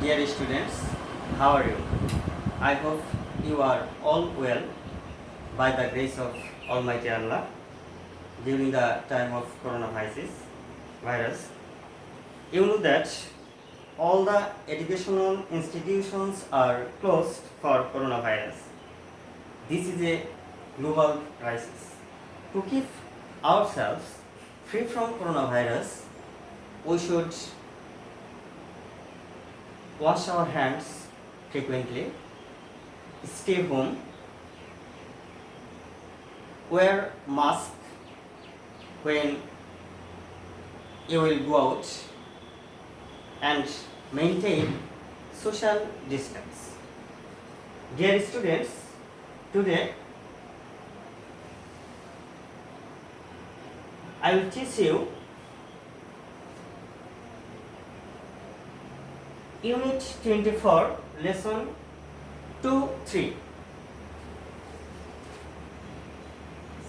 Dear students, how are you? I hope you are all well by the grace of Almighty Allah during the time of coronavirus. You know that all the educational institutions are closed for coronavirus. This is a global crisis. To keep ourselves free from coronavirus, we should wash our hands frequently, stay home, wear mask when you will go out, and maintain social distance. Dear students, today I will teach you Unit 24, Lesson 2-3.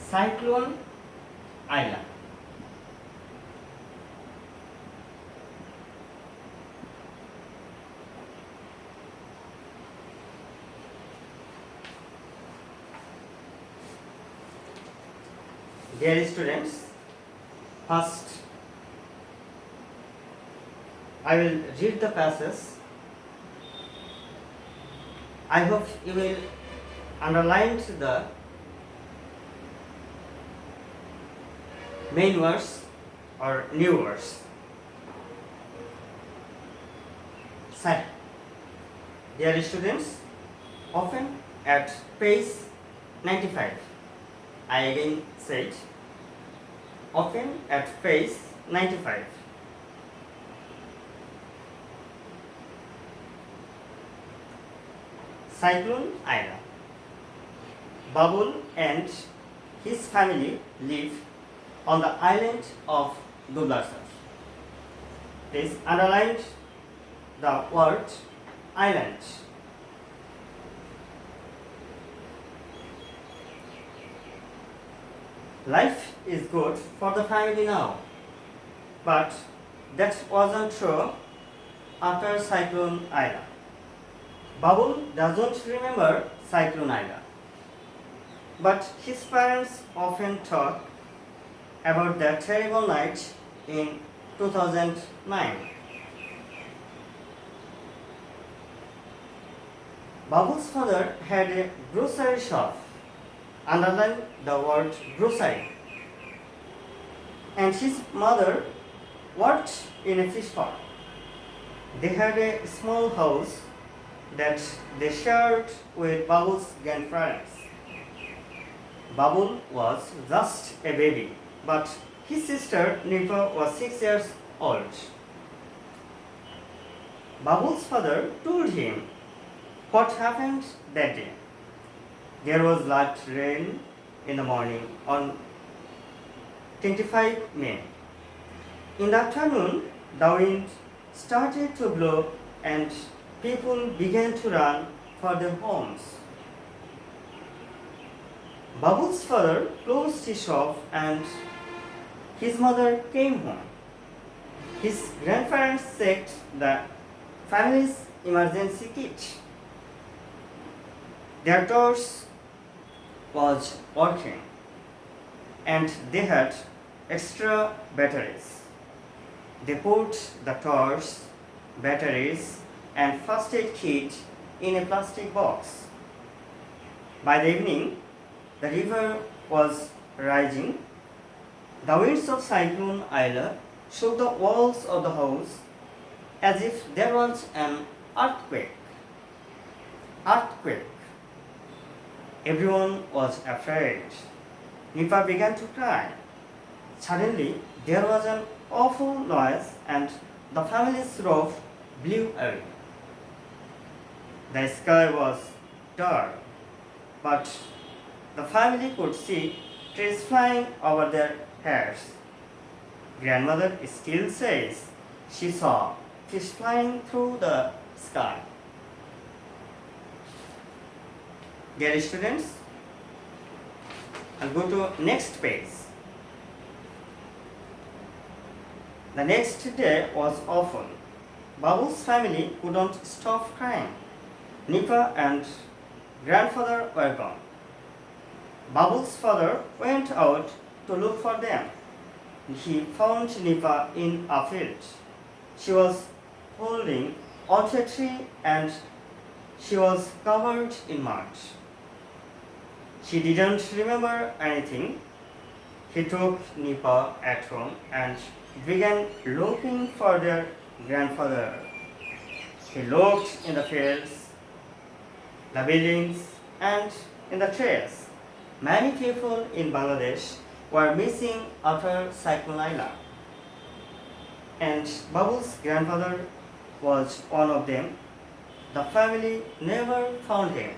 Cyclone Aila. Dear students, first I will read the passage. I hope you will underline the main words or new words. Dear students, open at page 95. I again said, open at page 95. Cyclone Aila. Babul and his family live on the island of Dublasar. Please underline the word island. Life is good for the family now, but that wasn't true after Cyclone Aila. Babul doesn't remember Cyclone Aila, but his parents often talk about that terrible night in 2009. Babul's father had a grocery shop, underline the word grocery, and his mother worked in a fish farm. They had a small house that they shared with Babul's grandparents. Babul was just a baby, but his sister Nipa was 6 years old. Babul's father told him what happened that day. There was light rain in the morning on 25 May. In the afternoon, the wind started to blow and people began to run for their homes. Babul's father closed his shop and his mother came home. His grandparents checked the family's emergency kit. Their torch was working and they had extra batteries. They put the torch, batteries and first aid kit in a plastic box. By the evening, the river was rising. The winds of Cyclone Aila shook the walls of the house as if there was an earthquake. Everyone was afraid. Nipa began to cry. Suddenly, there was an awful noise and the family's roof blew away. The sky was dark, but the family could see trees flying over their heads. Grandmother still says she saw fish flying through the sky. Dear students, I'll go to next page. The next day was awful. Babu's family couldn't stop crying. Nipa and grandfather were gone. Babu's father went out to look for them. He found Nipa in a field. She was holding onto a tree and she was covered in mud. She didn't remember anything. He took Nipa at home and began looking for their grandfather. He looked in the fields, the buildings, and in the trees. Many people in Bangladesh were missing after Cyclone Aila, and Babu's grandfather was one of them. The family never found him.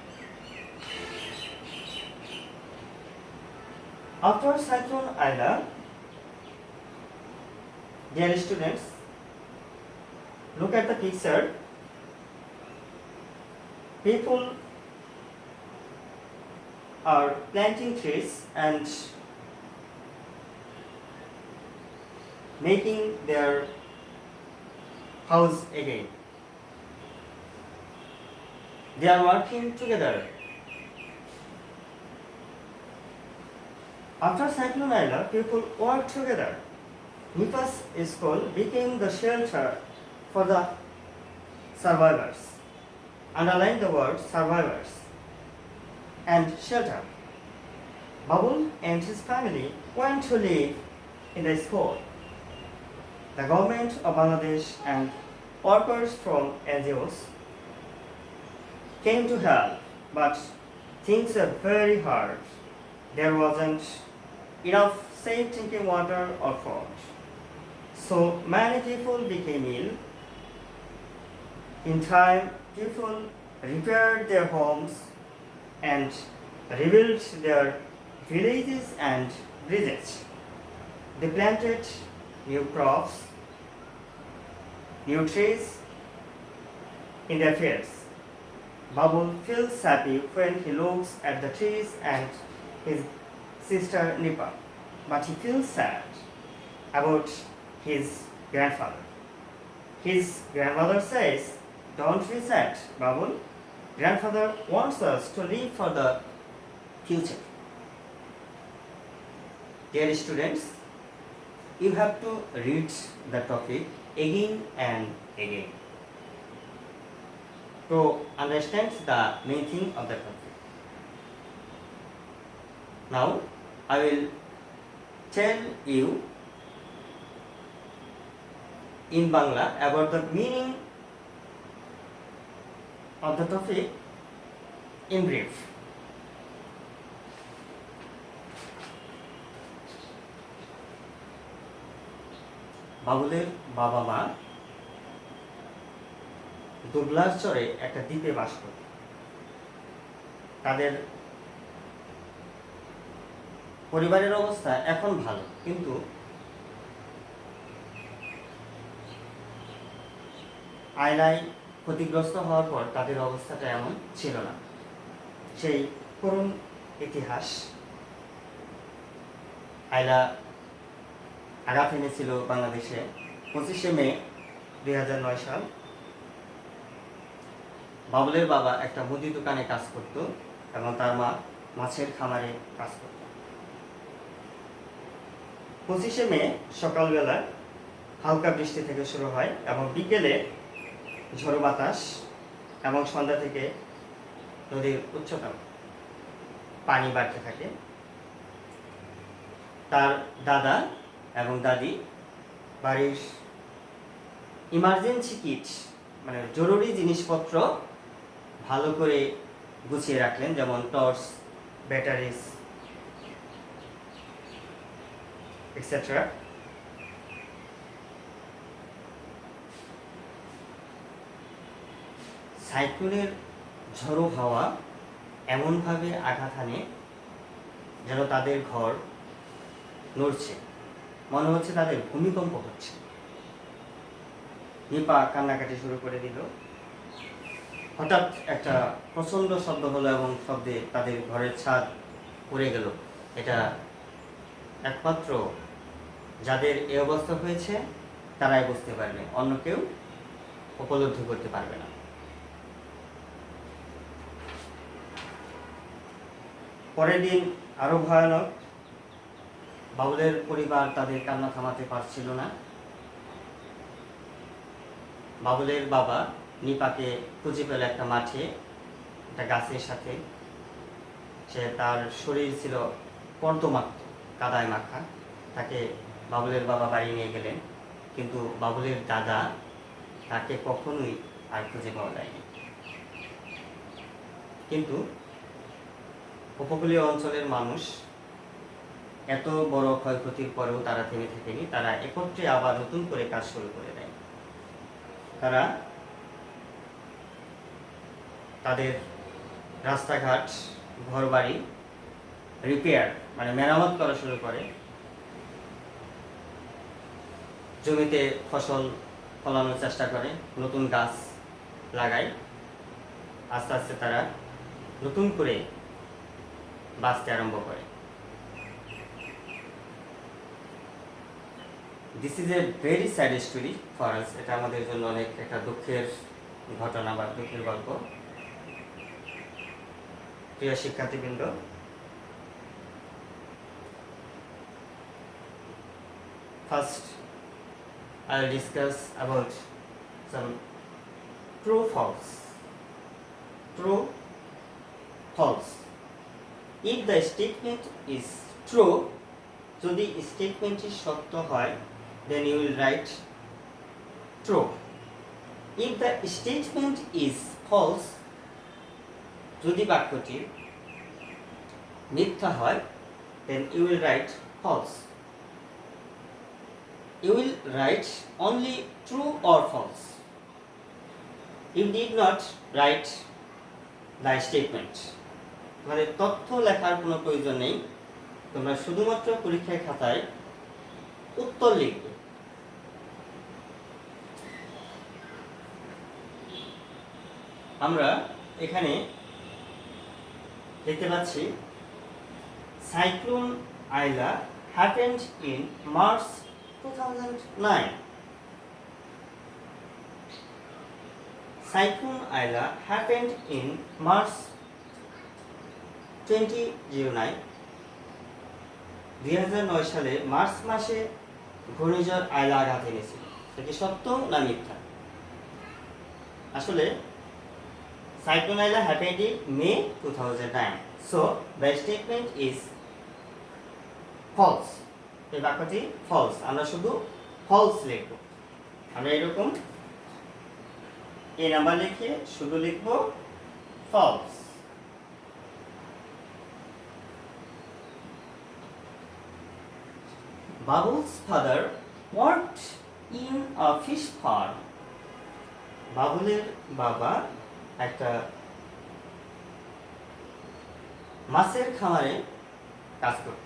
After Cyclone Aila, dear students, look at the picture. People are planting trees and making their house again. They are working together. After Cyclone Aila, people worked together. Nipa's school became the shelter for the survivors. Underline the word survivors and shelter. Babul and his family went to live in the school. The government of Bangladesh and workers from NGOs came to help, but things were very hard. There wasn't enough safe drinking water or food. So many people became ill. In time, people repaired their homes and rebuilt their villages and bridges. They planted new crops, new trees in their fields. Babul feels happy when he looks at the trees and his sister Nipa, but he feels sad about his grandfather. His grandmother says, "Don't be sad, Babul. Grandfather wants us to live for the future." Dear students, you have to read the topic again and again to understand the main thing of the topic. Now, I will tell you in Bangla about the meaning of the topic in brief. বাবুলের বাবা মা দুবলার চরে একটা দ্বীপে বাস করত। তাদের পরিবারের অবস্থা এখন ভালো, কিন্তু আয়লায় ক্ষতিগ্রস্ত হওয়ার পর তাদের অবস্থাটা এমন ছিল না। সেই করুণ ইতিহাস। আয়লা আঘাত এনেছিল বাংলাদেশে 25শে মে 2009 সাল। বাবুলের বাবা একটা মুদি দোকানে কাজ করত এবং তার মা মাছের খামারে কাজ করত। 25শে মে সকালবেলা হালকা বৃষ্টি থেকে শুরু হয় এবং বিকেলে ঝড়ো বাতাস এবং সন্ধ্যা থেকে নদীর উচ্চতা পানি বাড়তে থাকে। তার দাদা এবং দাদি বাড়ির ইমার্জেন্সি কিট, মানে জরুরি জিনিসপত্র ভালো করে গুছিয়ে রাখলেন, যেমন টর্চ, ব্যাটারিজ এক্সেট্রা। সাইক্লোনের ঝড়ো হাওয়া এমনভাবে আঘাত হানে যেন তাদের ঘর নড়ছে, মনে হচ্ছে তাদের ভূমিকম্প হচ্ছে। নিপা কান্নাকাটি শুরু করে দিল। হঠাৎ একটা প্রচণ্ড শব্দ হলো এবং শব্দে তাদের ঘরের ছাদ পড়ে গেল। এটা একমাত্র যাদের এই অবস্থা হয়েছে তারাই বুঝতে পারবে, অন্য কেউ উপলব্ধি করতে পারবে না। পরের দিন আরো ভয়ানক। বাবুলের পরিবার তাদের কান্না থামাতে পারছিল না। বাবুলের বাবা নিপাকে খুঁজে পেল একটা মাঠে, একটা গাছের সাথে। তার শরীর ছিল কর্দমাক্ত, কাদায় মাখা। তাকে বাবুলের বাবা বাড়ি নিয়ে গেলেন, কিন্তু বাবুলের দাদা তাকে কখনোই আর খুঁজে পাওয়া যায়নি। কিন্তু উপকূলীয় অঞ্চলের মানুষ এত বড় ক্ষয়ক্ষতির পরেও তারা থেমে থাকেনি। তারা একত্রে আবার নতুন করে কাজ শুরু করে দেয়। তারা তাদের রাস্তাঘাট, ঘরবাড়ি রিপেয়ার মানে মেরামত করা শুরু করে। জমিতে ফসল ফলানোর চেষ্টা করে, নতুন গাছ লাগায়। আস্তে আস্তে তারা নতুন করে বাঁচতে আরম্ভ করে। This is a very sad story for us. এটা আমাদের জন্য অনেক একটা দুঃখের ঘটনা বা দুঃখের গল্প। প্রিয় শিক্ষার্থীবৃন্দ, first I'll discuss about some true false. True false. If the statement is true, যদি স্টেটমেন্টটি সত্য হয়, then you will write true. If the statement is false, যদি বাক্যটি মিথ্যা হয়, then you will write false. You will write only true or false. You need not write the statement. মানে তথ্য লেখার কোনো প্রয়োজন নেই। তোমরা শুধুমাত্র পরীক্ষার খাতায় উত্তর লিখবে। আমরা এখানে দেখতে পাচ্ছি cyclone Aila happened in March 2009. Cyclone Aila happened in March 2009. 2009 সালে মার্চ মাসে ঘূর্ণিঝড় আইলা আঘাত এনেছিল। এটা কি সত্য না মিথ্যা? আসলে cyclone Aila happened in May 2009. So the statement is false. এই বাক্যটি ফলস। আমরা শুধু ফলস লিখব। আমরা এরকম এই নাম্বার লিখে শুধু লিখব false. Babul's father worked in a fish farm. বাবুলের বাবা একটা মাছের খামারে কাজ করত।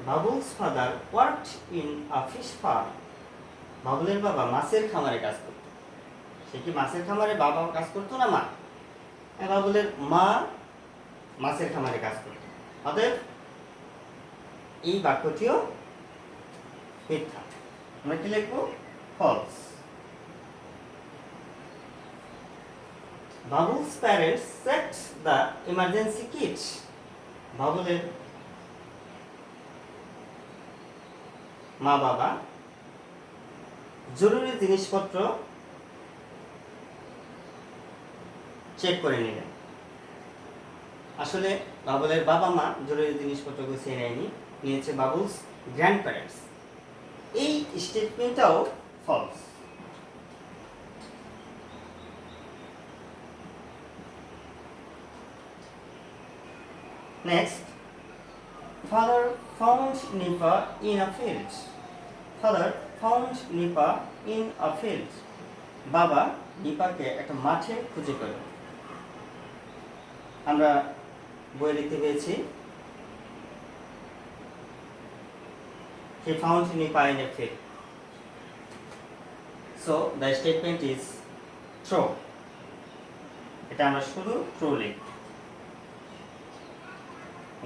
Babul's father worked in a fish farm. বাবুলের বাবা মাছের খামারে কাজ করত। সে কি মাছের খামারে বাবা কাজ করতো না মা? বাবুলের মা মাছের খামারে কাজ করত। অতএব এই বাক্যটিও মিথ্যা। আমরা কি লিখব? False. Babul's parents set the emergency kit. বাবুলের মা বাবা জরুরি জিনিসপত্র চেক করে নিলেন। আসলে বাবুলের বাবা মা জরুরি জিনিসপত্র গুছিয়ে নেয়নি, নিয়েছে বাবুলস গ্র্যান্ড প্যারেন্টস। এই স্টেটমেন্টটাও false. Next, Father found Nipa in a field. Father found Nipa in a field. বাবা নিপাকে একটা মাঠে খুঁজে পেল। আমরা বই লিখতে পেয়েছি he found Nipa in a field. So the statement is true. এটা আমরা শুধু true লিখব।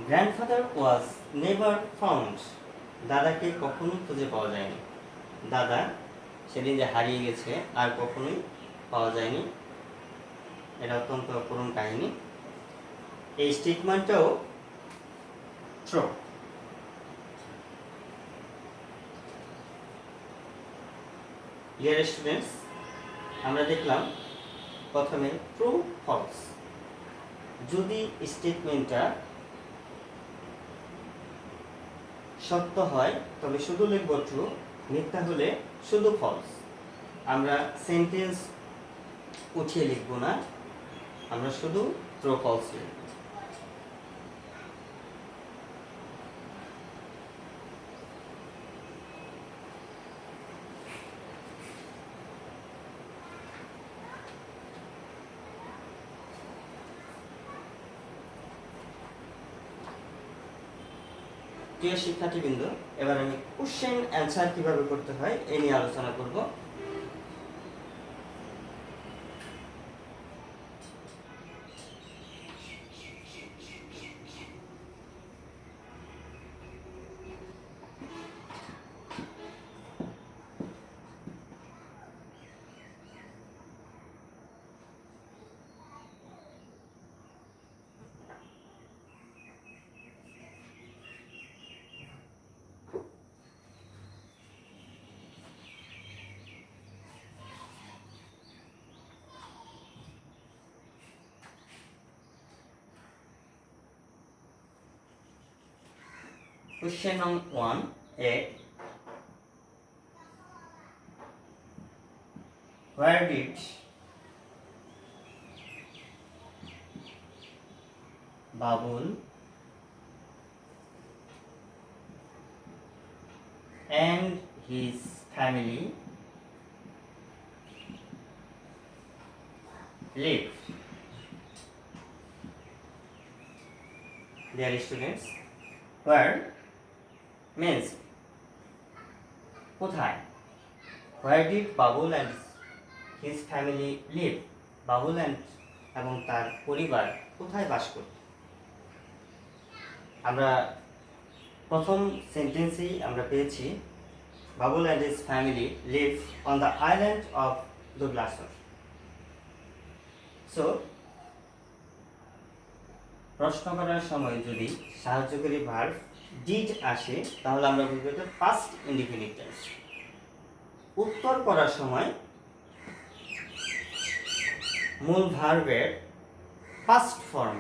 Grandfather was never found. দাদাকে কখনো খুঁজে পাওয়া যায়নি। দাদা সেদিন যে হারিয়ে গেছে আর কখনোই পাওয়া যায়নি। এটা অত্যন্ত করুণ কাহিনী। এই স্টেটমেন্টটাও ট্রু। ডিয়ার স্টুডেন্টস, আমরা দেখলাম প্রথমে ট্রু ফলস। যদি স্টেটমেন্টটা সত্য হয় তবে শুধু লিখব ট্রু, মিথ্যা হলে শুধু ফলস। আমরা সেন্টেন্স উঠিয়ে লিখব না, আমরা শুধু ট্রু ফলস লিখব। প্রিয় শিক্ষার্থীবৃন্দ, এবার আমি কোশ্চেন অ্যান্সার কিভাবে করতে হয় এই নিয়ে আলোচনা করব। Question number 1A. Where did Babul and his family live? Dear students, where means কোথায়। Where did Babul and his family live? Babul এবং তার পরিবার কোথায় বাস করত। আমরা প্রথম সেন্টেন্সেই আমরা পেয়েছি Babul and his family live on the island of Dublasur. So প্রশ্ন করার সময় যদি সাহায্যকারী ভার্ব ডিড আসে তাহলে আমরা বলবো এটা পাস্ট ইনডিফিনিট টেন্স। উত্তর করার সময় মূল ভার্বের পাস্ট ফর্ম।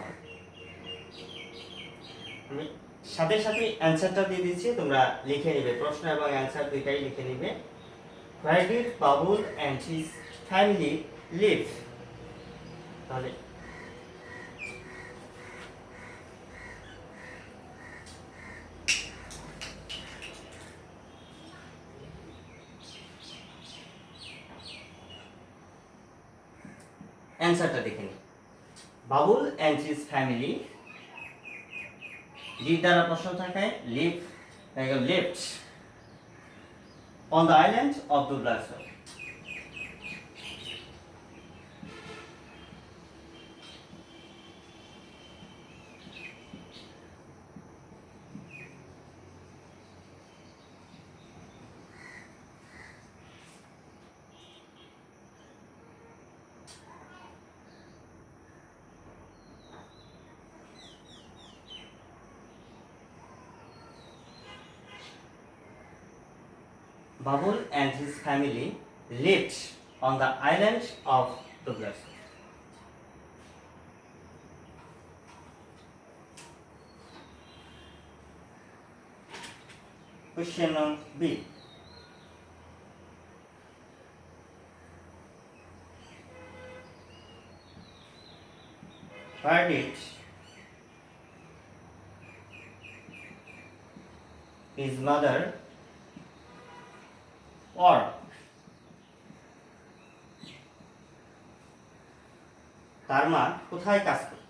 আমি সাথে সাথে অ্যান্সারটা দিয়ে দিচ্ছি, তোমরা লিখে নেবে, প্রশ্ন এবং অ্যান্সার দুইটাই লিখে নেবে। Where did Babul and his family live? তাহলে অ্যান্সারটা দেখে নিই। Babul and his family, did দ্বারা প্রশ্ন থাকায় live lived on the island of Dublarchar. Babul and his family lived on the island of Dublasur. Question B. Where did his mother work? তার মা কোথায় কাজ করে?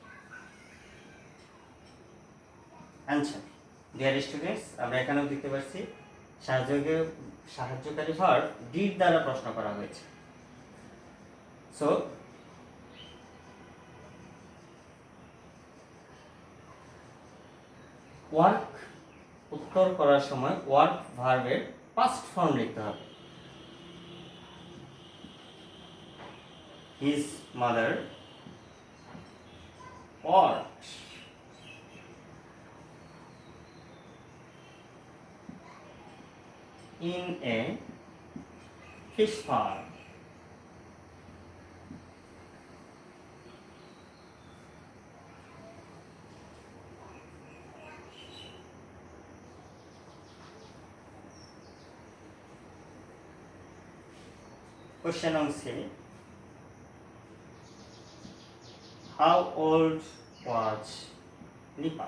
অ্যান্সার, ডিয়ার স্টুডেন্টস, আমরা এখানেও দেখতে পাচ্ছি সাহায্যকারী ভার্ব ডিড দ্বারা প্রশ্ন করা হয়েছে। সো ওয়ার্ক উত্তর করার সময় ওয়ার্ক ভার্বের পাস্ট ফর্ম লিখতে হবে। his mother worked in a fish farm. Question on C. How old was Nipa?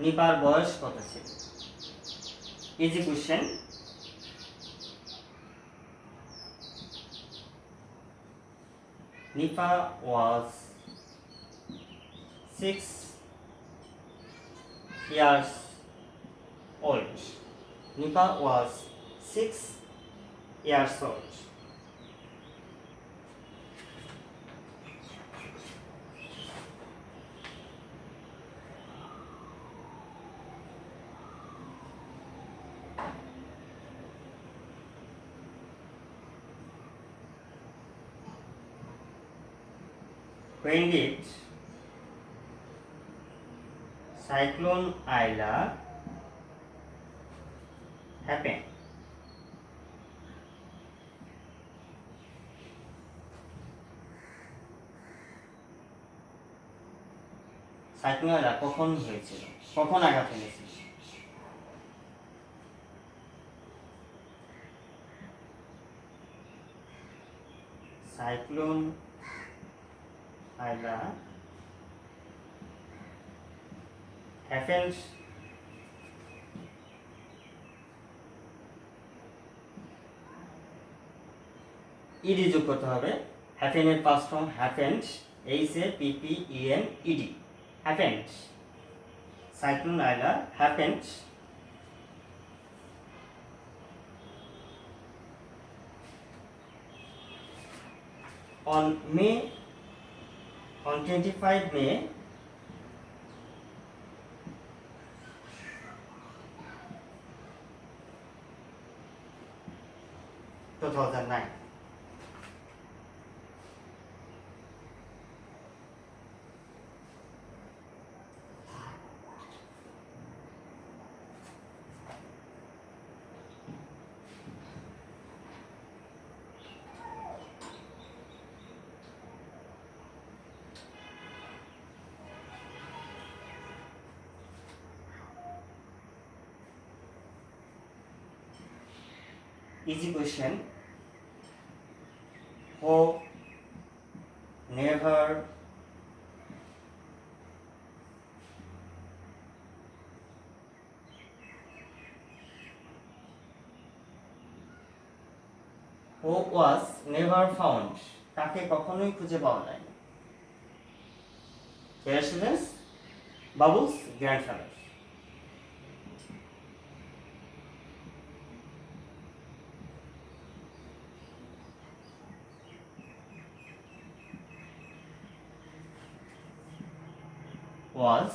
নিপার বয়স কত ছিল? Easy question. Nipa was 6 years old. Nipa was 6 years old. When did Cyclone Aila happen? Cyclone Aila কখন হয়েছিল, কখন আঘাত এনেছিল? সাইক্লোন আইলা happened ED যোগ করতে হবে। হ্যাপেন এর past form happened, HAPPENED, happened. Cyclone Aila happened on 25 May 2009. Easy question. Who never who was never found, তাকে কখনোই খুঁজে পাওয়া যায় না। Dear students, Babu's grandfather. Was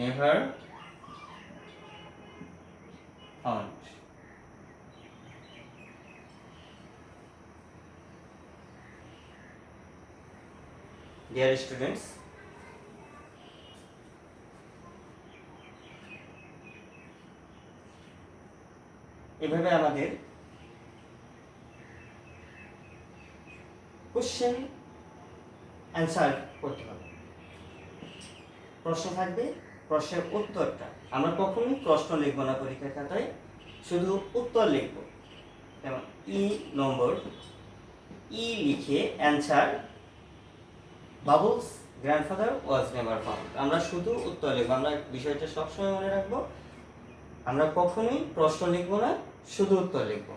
never found. Dear students, এভাবে আমাদের কোশ্চেন অ্যান্সার করতে হবে। প্রশ্ন থাকবে, প্রশ্নের উত্তরটা আমরা কখনোই প্রশ্ন লিখব না পরীক্ষার খাতায়, শুধু উত্তর লিখব। যেমন নম্বর লিখে answer Babul's grandfather was never found. আমরা শুধু উত্তর লিখব। আমরা বিষয়টা সবসময় মনে রাখবো, আমরা কখনোই প্রশ্ন লিখব না, শুধু উত্তর লিখব।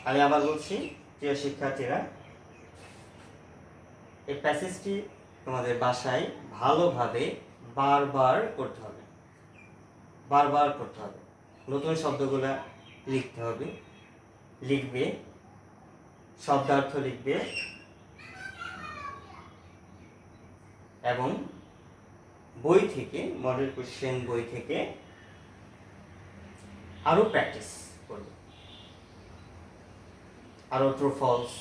আমি আবার বলছি, প্রিয় শিক্ষার্থীরা, এই প্যাসেজটি তোমাদের বাসায় ভালোভাবে বারবার করতে হবে, বারবার করতে হবে। নতুন শব্দগুলা লিখতে হবে, লিখবে, শব্দার্থ লিখবে, এবং বই থেকে, মডেল কোশ্চেন বই থেকে আরও প্র্যাকটিস করব, আরও true false,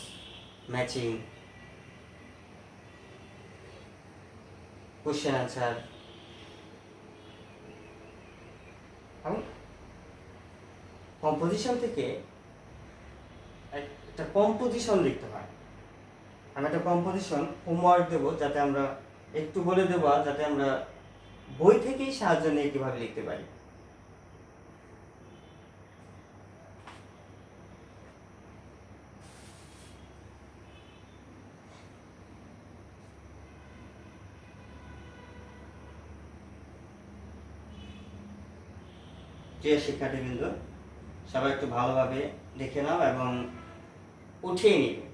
matching, question answer এবং কম্পোজিশন থেকে একটা কম্পোজিশন লিখতে হয়। আমি একটা কম্পোজিশন হোমওয়ার্ক দেবো, যাতে আমরা একটু বলে দেবো, যাতে আমরা বই থেকেই সাহায্য নিয়ে কীভাবে লিখতে পারি। প্রিয় শিক্ষার্থীবৃন্দ, সবাই একটু ভালোভাবে দেখে নাও এবং উঠিয়ে নিবে,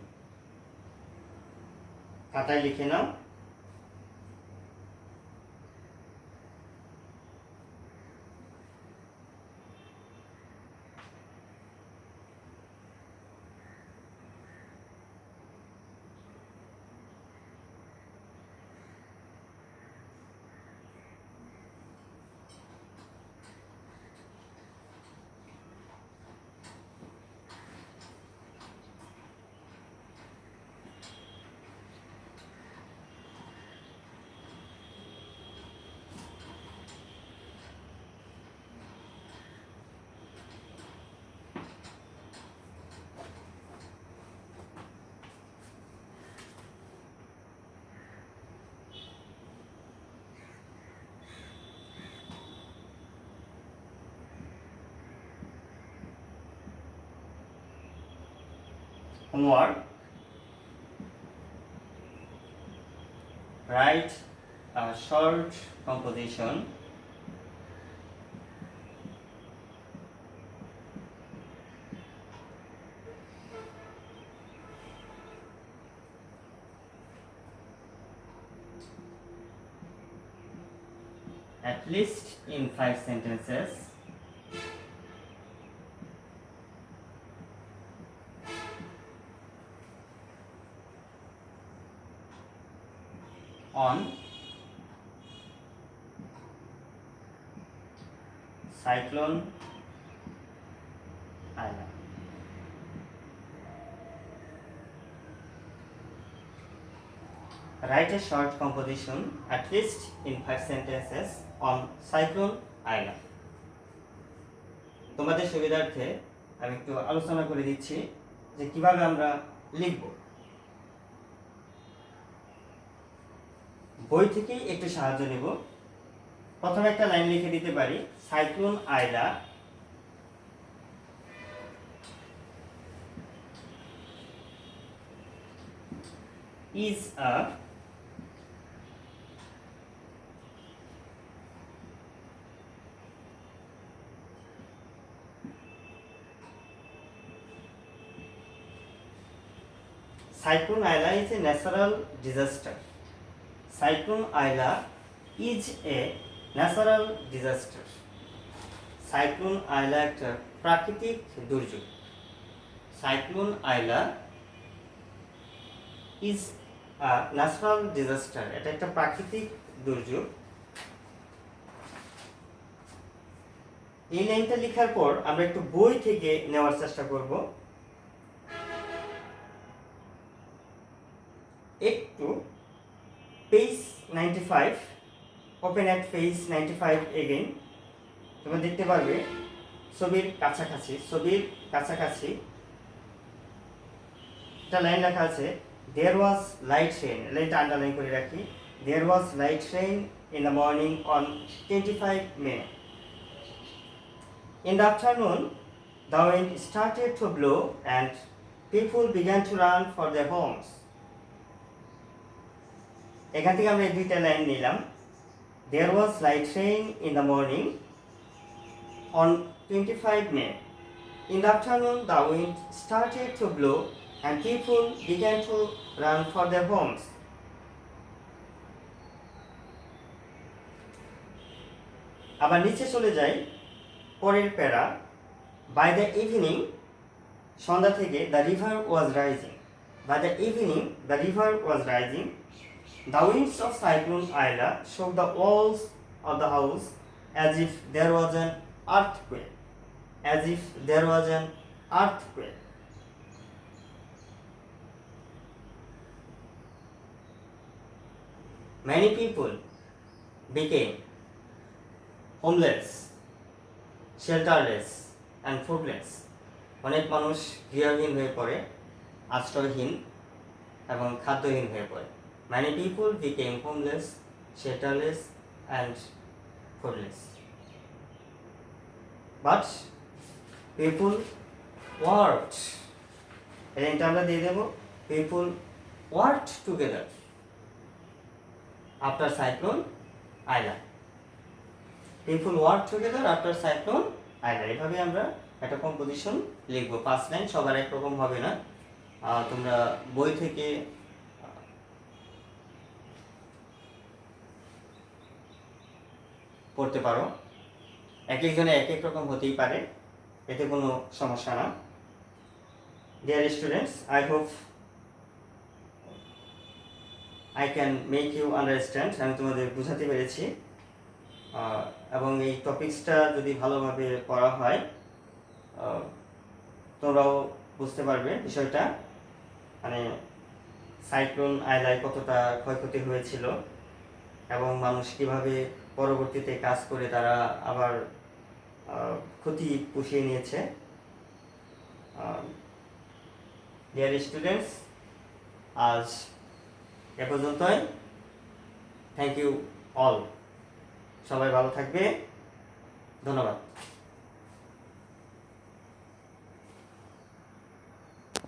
খাতায় লিখে নাও। Homework: write a short composition at least in 5 sentences on Cyclone Island. Write a short composition at least in 5 sentences on Cyclone Island. তোমাদের সুবিধার্থে আমি একটু আলোচনা করে দিচ্ছি যে কিভাবে আমরা লিখব। বই থেকেই একটু সাহায্য নেব। প্রথমে একটা লাইন লিখে দিতে পারি, cyclone Aila is a Cyclone Aila is a natural disaster. Cyclone Aila is a natural disaster. Cyclone Aila একটা প্রাকৃতিক দুর্যোগ। Cyclone Aila is a natural disaster. এটা একটা প্রাকৃতিক দুর্যোগ। এই লাইনটা লেখার পর আমরা একটু বই থেকে নেওয়ার চেষ্টা করব। একটু page 95, open at page 95 again. তোমরা দেখতে পারবে ছবির কাছাকাছি একটা লাইন লেখা আছে, দেয়ার ওয়াজ লাইট রেইন। লাইনটা আন্ডারলাইন করে রাখি। There was light rain in the morning on 25 May. In the afternoon, the wind started to blow and people began to run for their homes. এখান থেকে আমরা এই দুইটা লাইন নিলাম। There was light rain in the morning on 25 May. In the afternoon, the wind started to blow and people began to run for their homes. আবার নিচে চলে যাই, পরের প্যারা, by the evening, সন্ধ্যা থেকে, the river was rising. By the evening, the river was rising The winds of Cyclone Aila shook the walls of the house as if there was an earthquake. As if there was an earthquake. Many people became homeless, shelterless and foodless. অনেক মানুষ গৃহহীন হয়ে পড়ে, আশ্রয়হীন এবং খাদ্যহীন হয়ে পড়ে। Many people became homeless, shelterless and foodless. But people worked. এটা আমরা দিয়ে দেব, people worked together after cyclone Aila. People worked together after cyclone Aila. এভাবে আমরা একটা কম্পোজিশন লিখবো। 5 লাইন, সবার একরকম হবে না। তোমরা বই থেকে পড়তে পারো, এক একজনে এক এক রকম হতেই পারে, এতে কোনো সমস্যা না। Dear students, I hope I can make you understand. আমি তোমাদের বুঝাতে পেরেছি, এবং এই টপিক্সটা যদি ভালোভাবে পড়া হয় তোমরাও বুঝতে পারবে বিষয়টা, মানে সাইক্লোন আইলায় কতটা ক্ষয়ক্ষতি হয়েছিল এবং মানুষ কীভাবে পরবর্তীতে কাজ করে তারা আবার ক্ষতি পুষিয়ে নিয়েছে। ডিয়ার স্টুডেন্টস, আজ এ পর্যন্তই। Thank you all. সবাই ভালো থাকবে, ধন্যবাদ।